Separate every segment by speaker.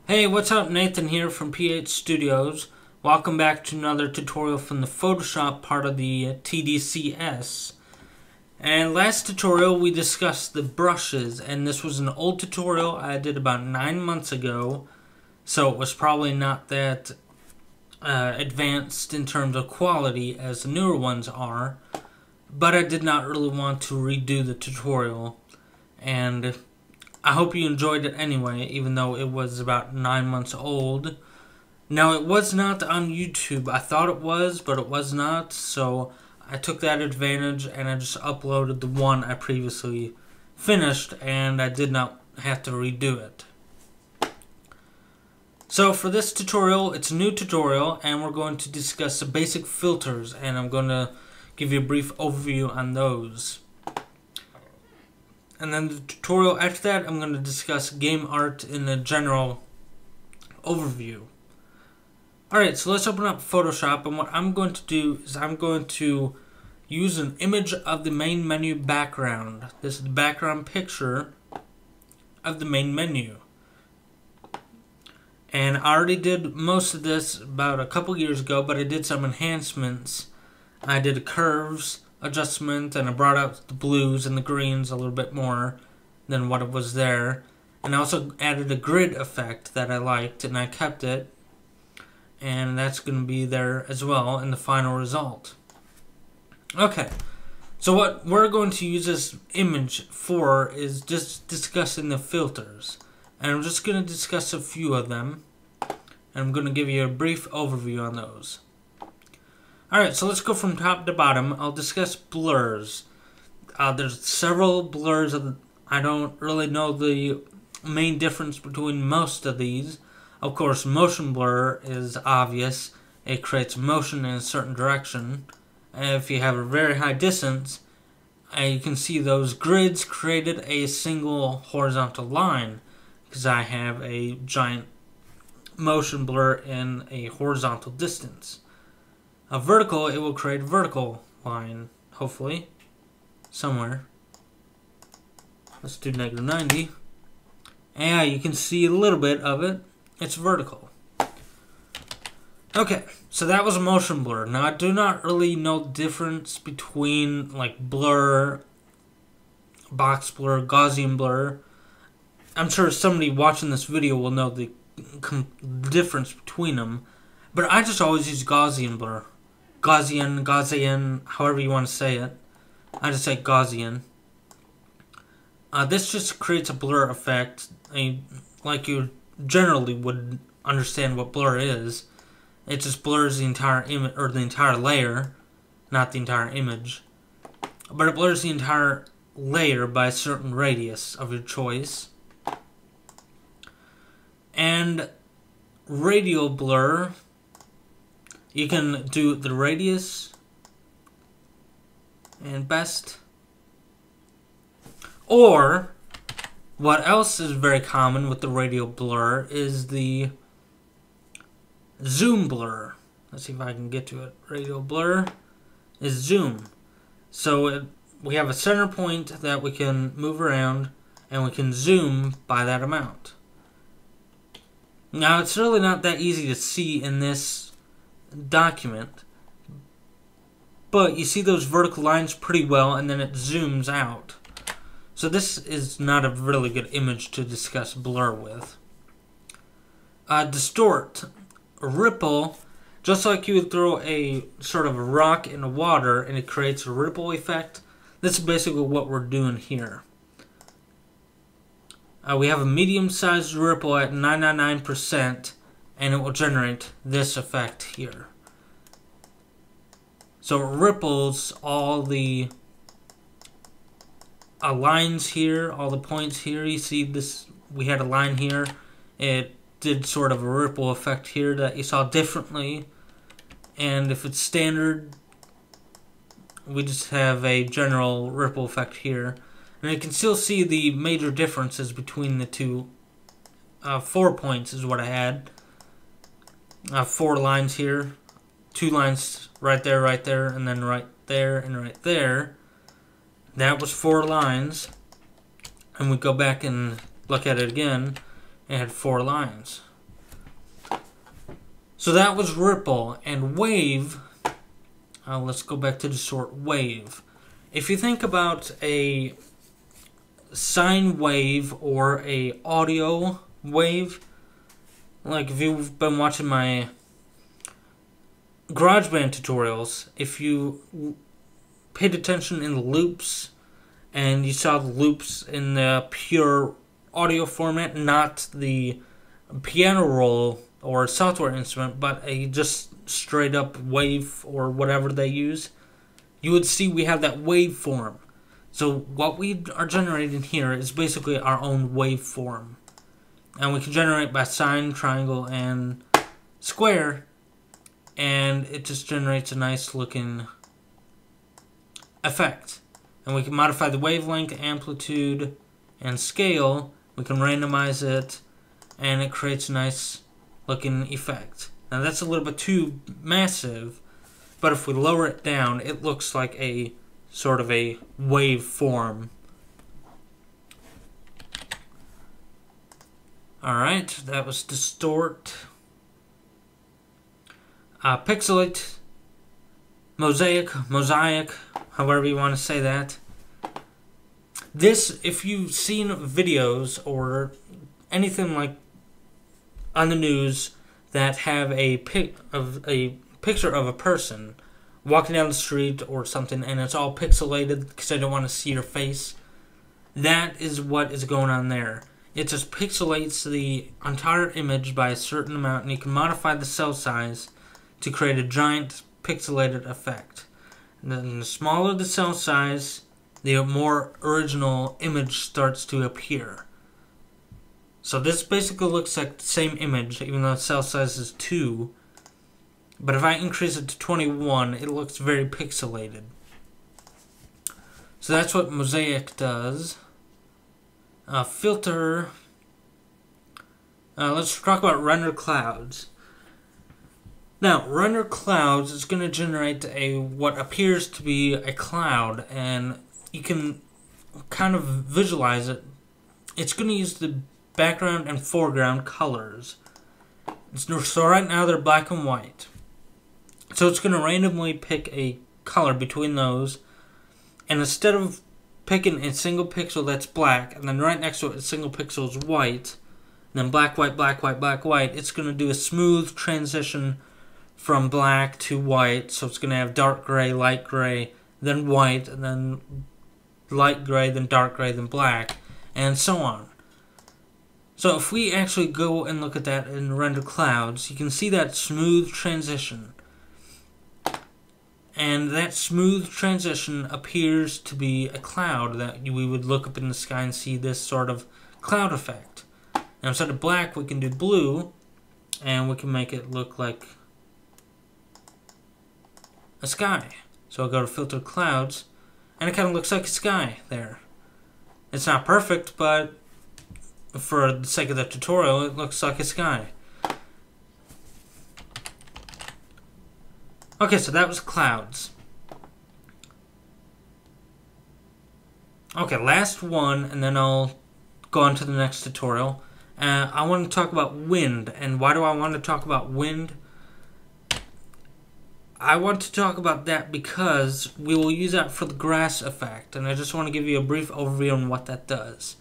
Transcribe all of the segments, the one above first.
Speaker 1: Hey, what's up? Nathan here from PH Studios. Welcome back to another tutorial from the Photoshop part of the TDCS. And last tutorial we discussed the brushes, and this was an old tutorial I did about 9 months ago, so it was probably not that advanced in terms of quality as the newer ones are, but I did not really want to redo the tutorial, and I hope you enjoyed it anyway, even though it was about 9 months old. Now, it was not on YouTube. I thought it was, but it was not, so I took that advantage and I just uploaded the one I previously finished, and I did not have to redo it. So for this tutorial, it's a new tutorial, and we're going to discuss the basic filters, and I'm going to give you a brief overview on those. And then the tutorial after that, I'm going to discuss game art in a general overview. Alright, so let's open up Photoshop, and what I'm going to do is I'm going to use an image of the main menu background. This is the background picture of the main menu. And I already did most of this about a couple years ago, but I did some enhancements. I did curves adjustment, and I brought out the blues and the greens a little bit more than what it was there. And I also added a grid effect that I liked, and I kept it. And that's going to be there as well in the final result. Okay, so what we're going to use this image for is just discussing the filters. And I'm just going to discuss a few of them, and I'm going to give you a brief overview on those. Alright, so let's go from top to bottom. I'll discuss blurs. There's several blurs. I don't really know the main difference between most of these. Of course, motion blur is obvious. It creates motion in a certain direction. And if you have a very high distance, you can see those grids created a single horizontal line, because I have a giant motion blur in a horizontal distance. A vertical, it will create a vertical line, hopefully, somewhere. Let's do -90. And you can see a little bit of it. It's vertical. Okay, so that was a motion blur. Now, I do not really know the difference between, like, blur, box blur, Gaussian blur. I'm sure somebody watching this video will know the difference between them. But I just always use Gaussian blur. Gaussian, however you want to say it. I just say Gaussian. This just creates a blur effect, like you generally would understand what blur is. It just blurs the entire image, or the entire layer, not the entire image. But it blurs the entire layer by a certain radius of your choice. And radial blur, you can do the radius and best. Or, what else is very common with the radial blur is the zoom blur. Let's see if I can get to it. Radial blur is zoom. So we have a center point that we can move around, and we can zoom by that amount. Now, it's really not that easy to see in this document, but you see those vertical lines pretty well, and then it zooms out. So this is not a really good image to discuss blur with. Distort, ripple, just like you would throw a sort of a rock in the water and it creates a ripple effect. This is basically what we're doing here. We have a medium-sized ripple at 999%, and it will generate this effect here. So it ripples all the lines here, all the points here. You see this, we had a line here. It did sort of a ripple effect here that you saw differently. And if it's standard, we just have a general ripple effect here. And you can still see the major differences between the two. 4 points is what I had. 4 lines here. 2 lines right there, and then right there, and right there. That was 4 lines. And we go back and look at it again, it had 4 lines. So that was ripple. And wave, let's go back to distort wave. If you think about a sine wave or a audio wave, like if you've been watching my GarageBand tutorials, if you paid attention in the loops and you saw the loops in the pure audio format, not the piano roll or software instrument, but a just straight up wave or whatever they use, you would see we have that waveform. So what we are generating here is basically our own waveform. And we can generate by sine, triangle, and square, and it just generates a nice looking effect. And we can modify the wavelength, amplitude, and scale. We can randomize it, and it creates a nice looking effect. Now that's a little bit too massive, but if we lower it down, it looks like a sort of a waveform. Alright, that was distort, pixelate, mosaic, however you want to say that. This, if you've seen videos or anything like on the news that have a picture of a person walking down the street or something, and it's all pixelated because I don't want to see your face, that is what is going on there. It just pixelates the entire image by a certain amount, and you can modify the cell size to create a giant pixelated effect. And then the smaller the cell size, the more original image starts to appear. So this basically looks like the same image, even though the cell size is 2. But if I increase it to 21, it looks very pixelated. So that's what mosaic does. Filter. Let's talk about render clouds. Now, render clouds is going to generate what appears to be a cloud, and you can kind of visualize it. It's going to use the background and foreground colors. So right now they're black and white. So it's going to randomly pick a color between those, and instead of picking a single pixel that's black, and then right next to it a single pixel is white, and then black, white, black, white, black, white, it's going to do a smooth transition from black to white. So it's going to have dark gray, light gray, then white, and then light gray, then dark gray, then black, and so on. So if we actually go and look at that in render clouds, you can see that smooth transition. And that smooth transition appears to be a cloud that we would look up in the sky and see this sort of cloud effect. Now instead of black, we can do blue, and we can make it look like a sky. So I'll go to filter clouds, and it kind of looks like a sky there. It's not perfect, but for the sake of the tutorial, it looks like a sky. Okay, so that was clouds. Okay, last one, and then I'll go on to the next tutorial. I want to talk about wind. And why do I want to talk about wind? I want to talk about that because we will use that for the grass effect. And I just want to give you a brief overview on what that does.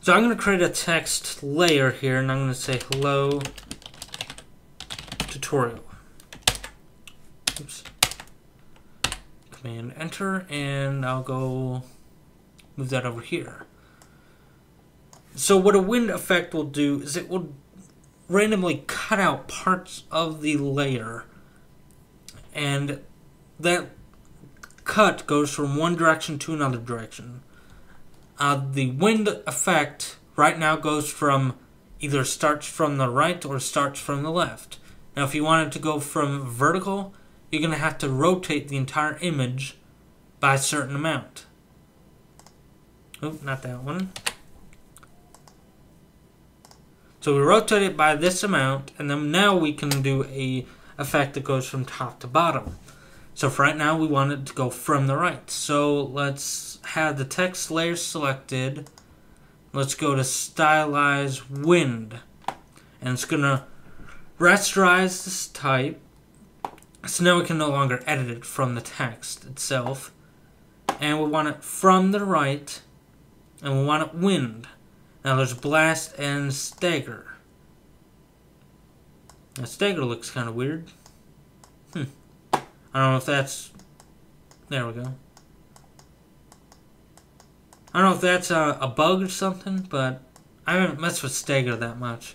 Speaker 1: So I'm going to create a text layer here, and I'm going to say hello tutorial. Oops. Command enter, and I'll go move that over here. So what a wind effect will do is it will randomly cut out parts of the layer, and that cut goes from one direction to another direction. The wind effect right now goes from either starts from the right or starts from the left. Now if you want it to go from vertical, you're going to have to rotate the entire image by a certain amount. Oh, not that one. So we rotate it by this amount, and then now we can do a effect that goes from top to bottom. So for right now, we want it to go from the right. So let's have the text layer selected. Let's go to Stylize Wind. And it's going to rasterize this type, so now we can no longer edit it from the text itself. And we want it from the right, and we want it wind. Now there's blast and stagger. Now stagger looks kind of weird. I don't know if that's... There we go. I don't know if that's a bug or something, but I haven't messed with stagger that much.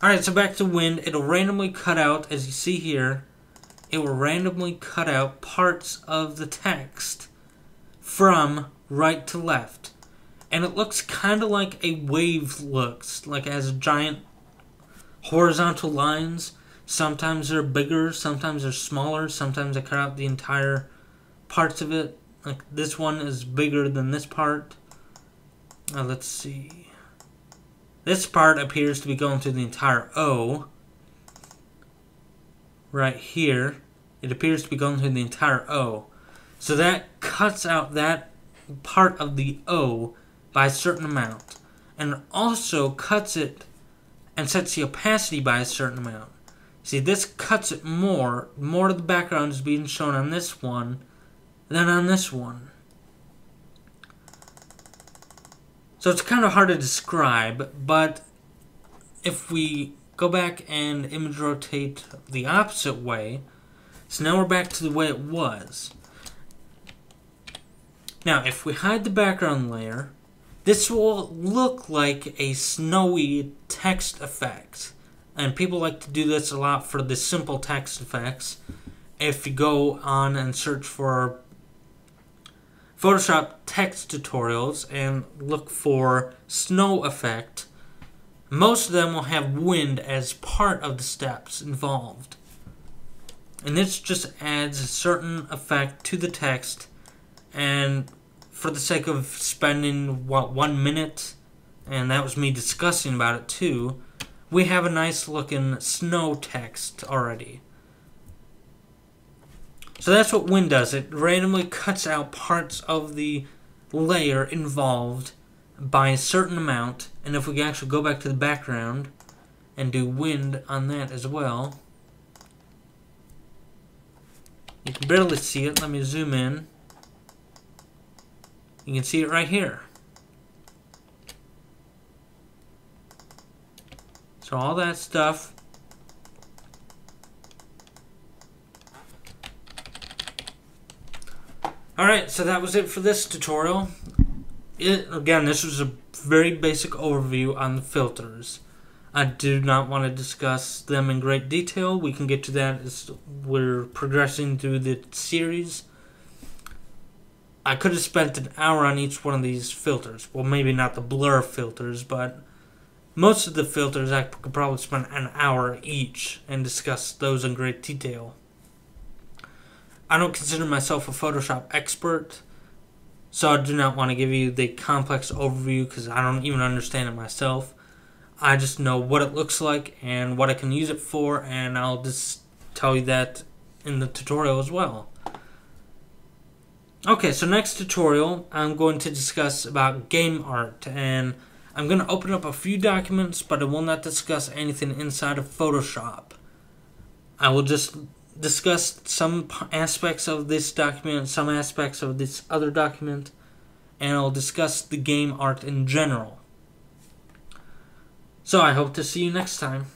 Speaker 1: Alright, so back to wind. It'll randomly cut out, as you see here, it will randomly cut out parts of the text from right to left. And it looks kind of like a wave looks, like it has giant horizontal lines. Sometimes they're bigger, sometimes they're smaller, sometimes they cut out the entire parts of it. Like this one is bigger than this part. Let's see. This part appears to be going through the entire O. Right here, it appears to be going through the entire O. So that cuts out that part of the O by a certain amount. And it also cuts it and sets the opacity by a certain amount. See, this cuts it more. More of the background is being shown on this one than on this one. So it's kind of hard to describe, but if we go back and image rotate the opposite way, so now we're back to the way it was. Now, if we hide the background layer, this will look like a snowy text effect. And people like to do this a lot for the simple text effects. If you go on and search for Photoshop text tutorials and look for snow effect, most of them will have wind as part of the steps involved. And this just adds a certain effect to the text, and for the sake of spending, 1 minute, and that was me discussing about it too, we have a nice looking snow text already. So that's what wind does. It randomly cuts out parts of the layer involved by a certain amount. And if we can actually go back to the background and do wind on that as well, you can barely see it. Let me zoom in. You can see it right here. So all that stuff Alright, so that was it for this tutorial. Again, this was a very basic overview on the filters. I do not want to discuss them in great detail. We can get to that as we're progressing through the series. I could have spent an hour on each one of these filters. Well, maybe not the blur filters, but most of the filters I could probably spend an hour each and discuss those in great detail. I don't consider myself a Photoshop expert, so I do not want to give you the complex overview because I don't even understand it myself. I just know what it looks like and what I can use it for, and I'll just tell you that in the tutorial as well. Okay, so next tutorial I'm going to discuss about game art, and I'm going to open up a few documents, but I will not discuss anything inside of Photoshop. I will just discuss some aspects of this document, some aspects of this other document, and I'll discuss the game art in general. So I hope to see you next time.